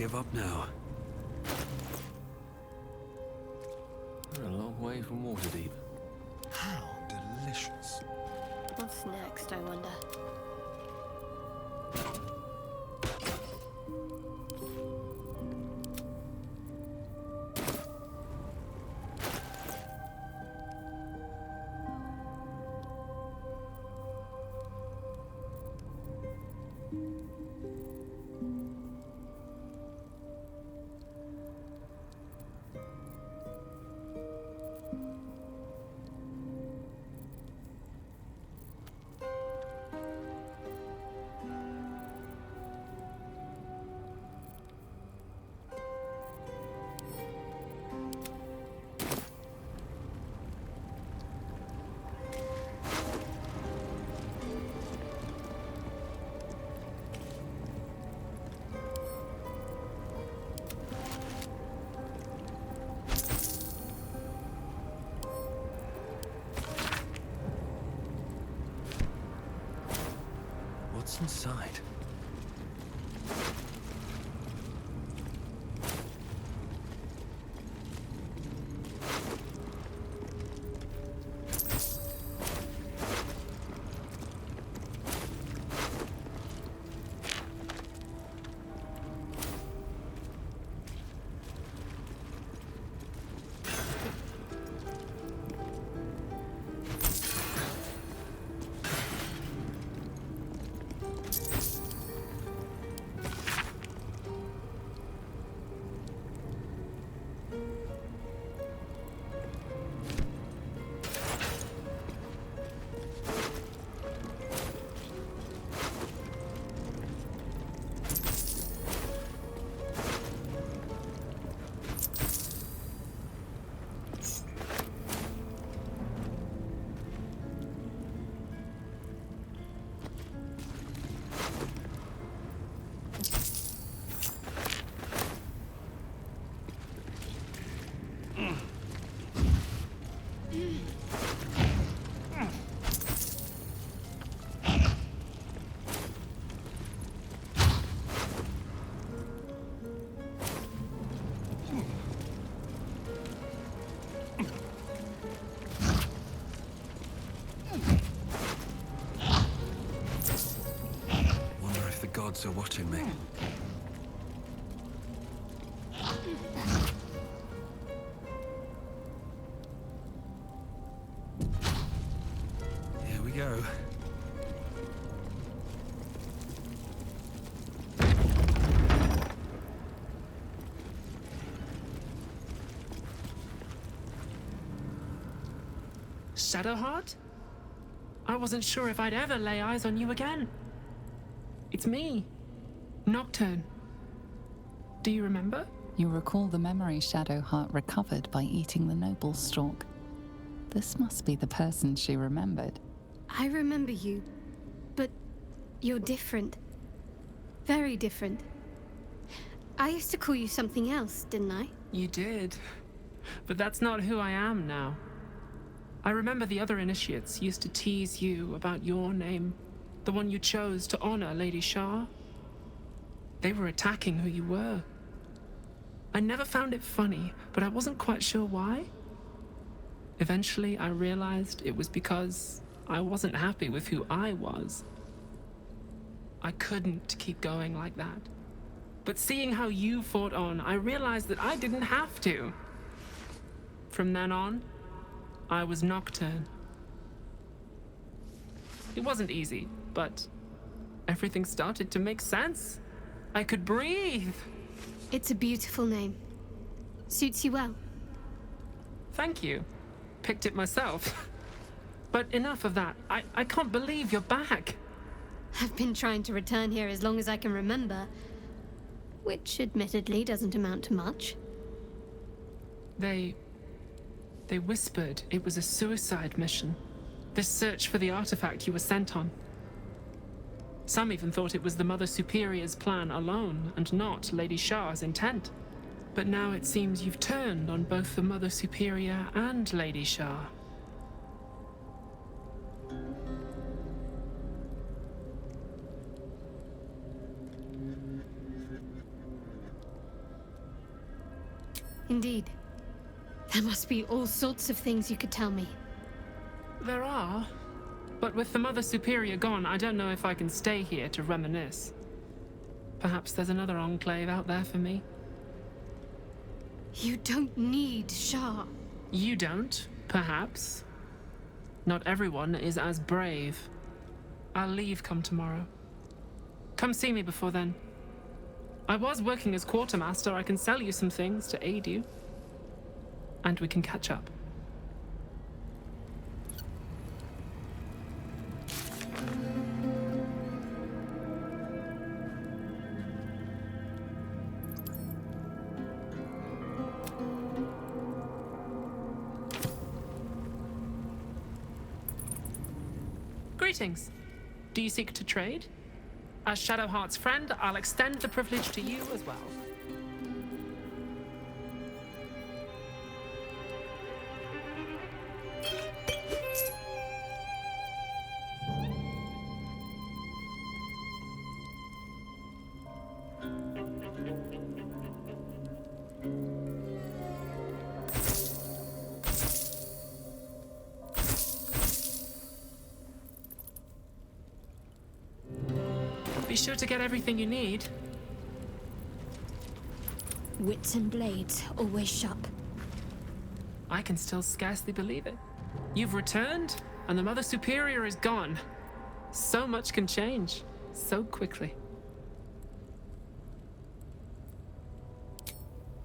give up now. We're a long way from Waterdeep. How delicious. What's next, I wonder? What's inside? Gods are watching me. Here we go. Shadowheart? I wasn't sure if I'd ever lay eyes on you again. It's me, Nocturne. Do you remember? You recall the memory Shadowheart recovered by eating the noble stalk. This must be the person she remembered. I remember you, but you're different. Very different. I used to call you something else, didn't I? You did. But that's not who I am now. I remember the other initiates used to tease you about your name. The one you chose to honor Lady Shah. They were attacking who you were. I never found it funny, but I wasn't quite sure why. Eventually, I realized it was because I wasn't happy with who I was. I couldn't keep going like that. But seeing how you fought on, I realized that I didn't have to. From then on, I was Nocturne. It wasn't easy, but everything started to make sense. I could breathe. It's a beautiful name. Suits you well. Thank you. Picked it myself. But enough of that. I can't believe you're back. I've been trying to return here as long as I can remember, which admittedly doesn't amount to much. They whispered it was a suicide mission. This search for the artifact you were sent on. Some even thought it was the Mother Superior's plan alone, and not Lady Shah's intent. But now it seems you've turned on both the Mother Superior and Lady Shah. Indeed. There must be all sorts of things you could tell me. There are. But with the Mother Superior gone, I don't know if I can stay here to reminisce. Perhaps there's another enclave out there for me. You don't need Shah. You don't, perhaps. Not everyone is as brave. I'll leave come tomorrow. Come see me before then. I was working as quartermaster. I can sell you some things to aid you. And we can catch up. Greetings. Do you seek to trade? As Shadowheart's friend, I'll extend the privilege to you as well. Be sure to get everything you need. Wits and blades, always sharp. I can still scarcely believe it. You've returned, and the Mother Superior is gone. So much can change, so quickly.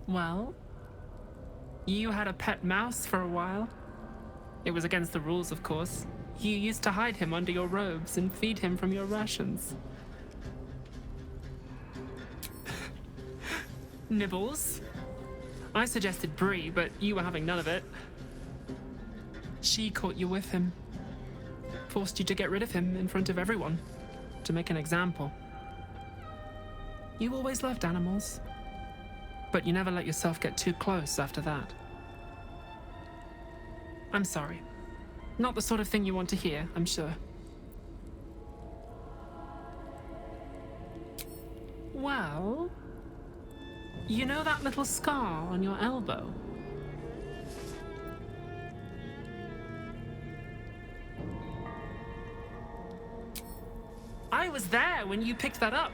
Well, you had a pet mouse for a while. It was against the rules, of course. You used to hide him under your robes and feed him from your rations. Nibbles. I suggested Bree, but you were having none of it. She caught you with him. Forced you to get rid of him in front of everyone. To make an example. You always loved animals. But you never let yourself get too close after that. I'm sorry. Not the sort of thing you want to hear, I'm sure. Well... You know that little scar on your elbow? I was there when you picked that up.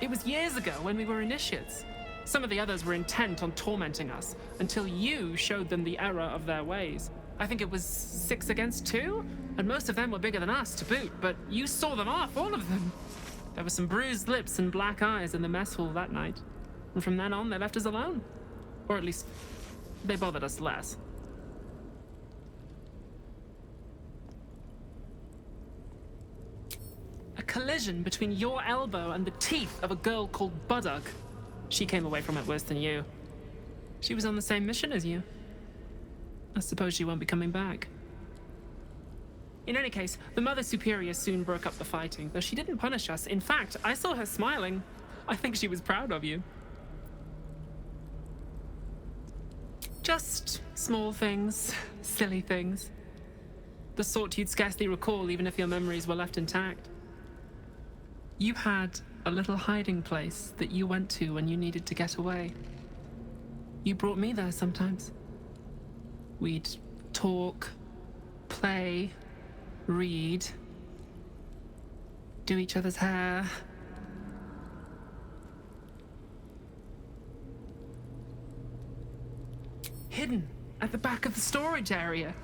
It was years ago when we were initiates. Some of the others were intent on tormenting us until you showed them the error of their ways. I think it was 6 against 2, and most of them were bigger than us to boot, but you saw them off, all of them. There were some bruised lips and black eyes in the mess hall that night. And from then on, they left us alone. Or at least, they bothered us less. A collision between your elbow and the teeth of a girl called Baldurs. She came away from it worse than you. She was on the same mission as you. I suppose she won't be coming back. In any case, the Mother Superior soon broke up the fighting, though she didn't punish us. In fact, I saw her smiling. I think she was proud of you. Just small things, silly things. The sort you'd scarcely recall even if your memories were left intact. You had a little hiding place that you went to when you needed to get away. You brought me there sometimes. We'd talk, play, read, do each other's hair. Hidden at the back of the storage area.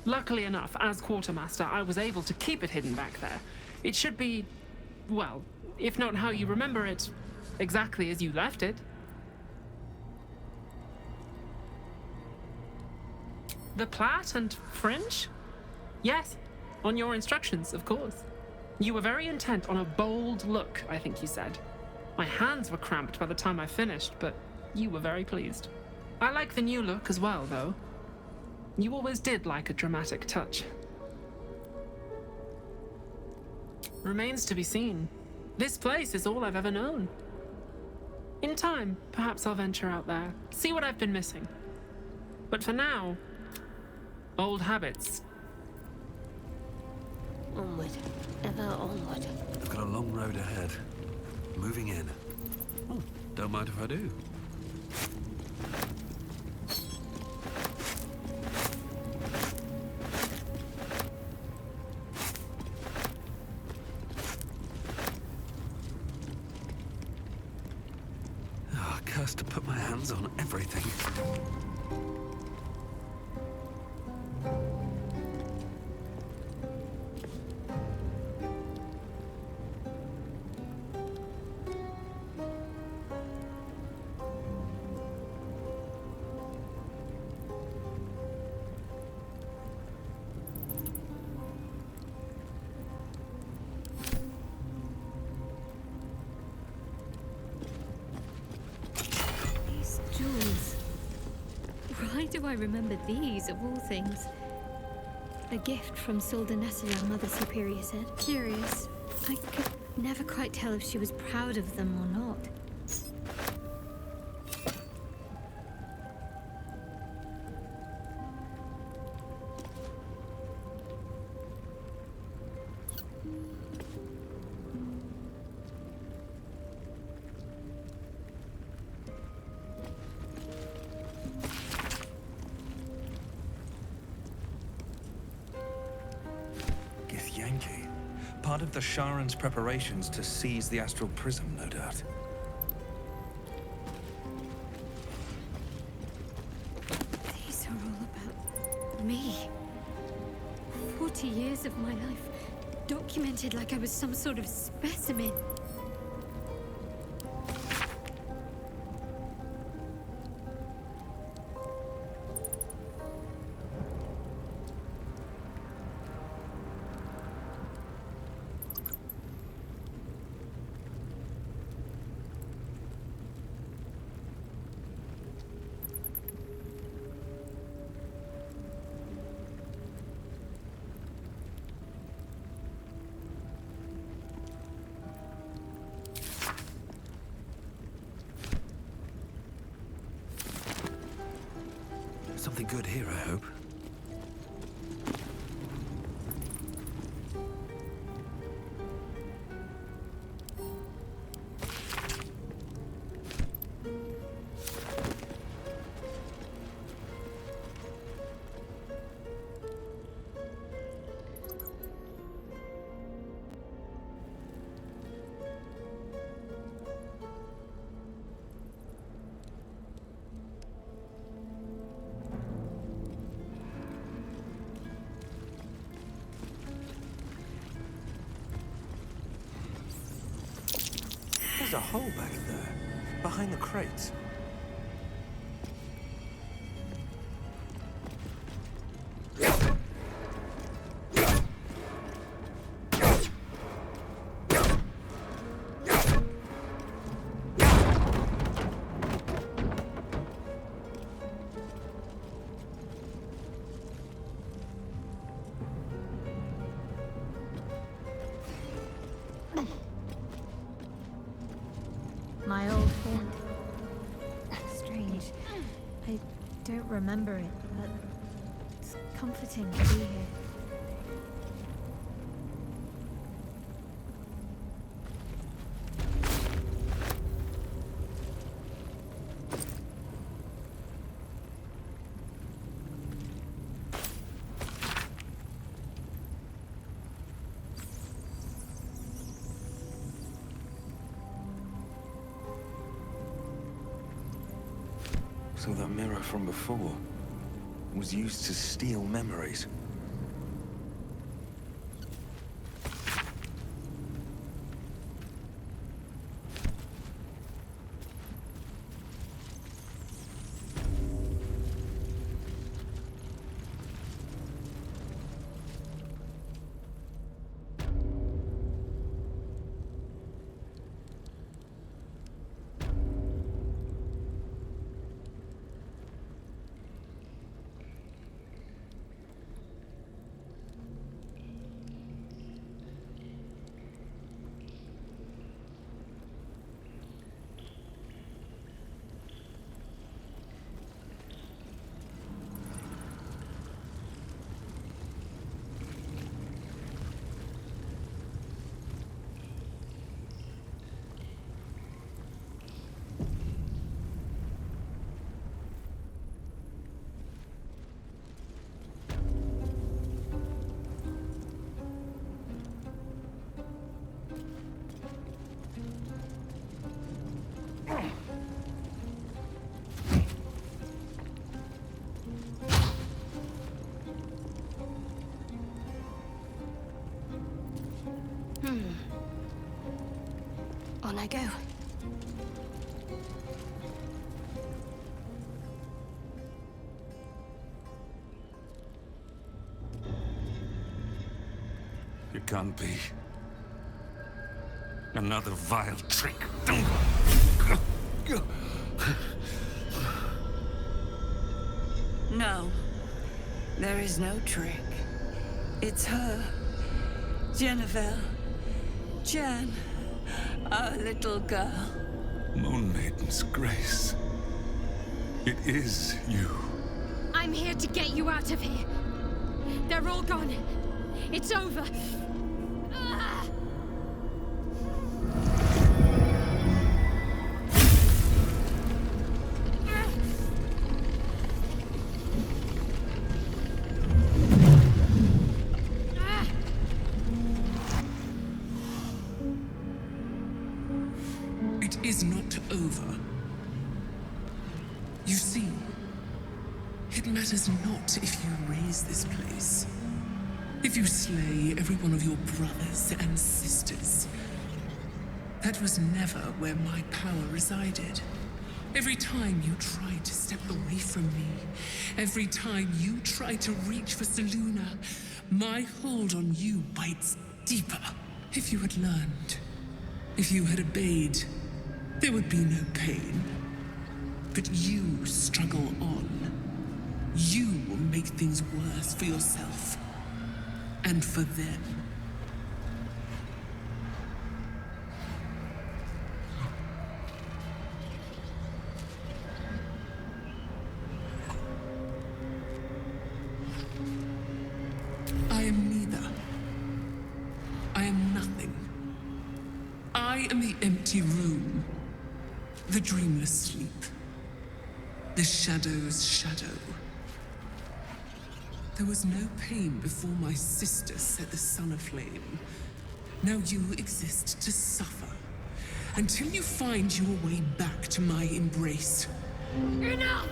Luckily enough, as quartermaster, I was able to keep it hidden back there. It should be, well, if not how you remember it, exactly as you left it. The plait and fringe? Yes, on your instructions, of course. You were very intent on a bold look, I think you said. My hands were cramped by the time I finished, but you were very pleased. I like the new look as well, though. You always did like a dramatic touch. Remains to be seen. This place is all I've ever known. In time, perhaps I'll venture out there, see what I've been missing. But for now, old habits. Onward, ever onward. I've got a long road ahead. Moving in. Oh, don't mind if I do. to put my hands on everything. These jewels. Why do I remember these, of all things? A gift from Soldanessala, Mother Superior said. Curious. I could never quite tell if she was proud of them or not. Yankee. Part of the Sharan's preparations to seize the astral prism, no doubt. These are all about me. 40 years of my life, documented like I was some sort of specimen. Something good here, I hope. There's a hole back there, behind the crates. My old friend. Strange. I don't remember it, but it's comforting to be here. So that mirror from before was used to steal memories. On I go. It can't be. Another vile trick. No. There is no trick. It's her. Jennifer. Jan. Our little girl. Moon Maiden's grace. It is you. I'm here to get you out of here. They're all gone. It's over. Ah! It is not over. You see, it matters not if you raise this place. If you slay every one of your brothers and sisters. That was never where my power resided. Every time you tried to step away from me, every time you tried to reach for Seluna, my hold on you bites deeper. If you had learned, if you had obeyed, there would be no pain. But you struggle on. You will make things worse for yourself. And for them. I am neither. I am nothing. I am the empty room. The dreamless sleep. The shadow's shadow. There was no pain before my sister set the sun aflame. Now you exist to suffer. Until you find your way back to my embrace. Enough!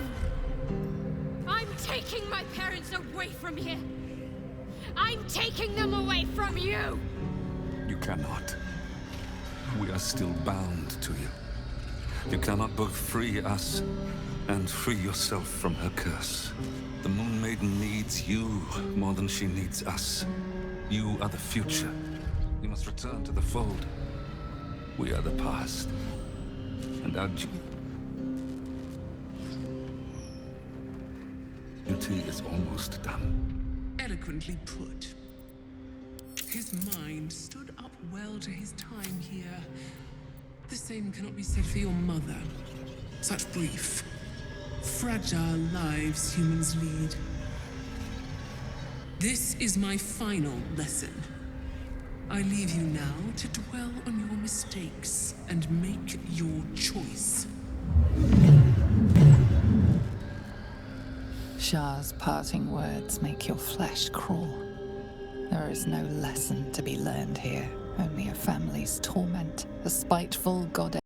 I'm taking my parents away from here. I'm taking them away from you! You cannot. We are still bound to you. You cannot both free us and free yourself from her curse. The Moon Maiden needs you more than she needs us. You are the future. You must return to the fold. We are the past. And our duty is almost done. Eloquently put. His mind stood up well to his time here. The same cannot be said for your mother. Such brief, fragile lives humans lead. This is my final lesson. I leave you now to dwell on your mistakes and make your choice. Shah's parting words make your flesh crawl. There is no lesson to be learned here, only a family's torment, a spiteful goddess.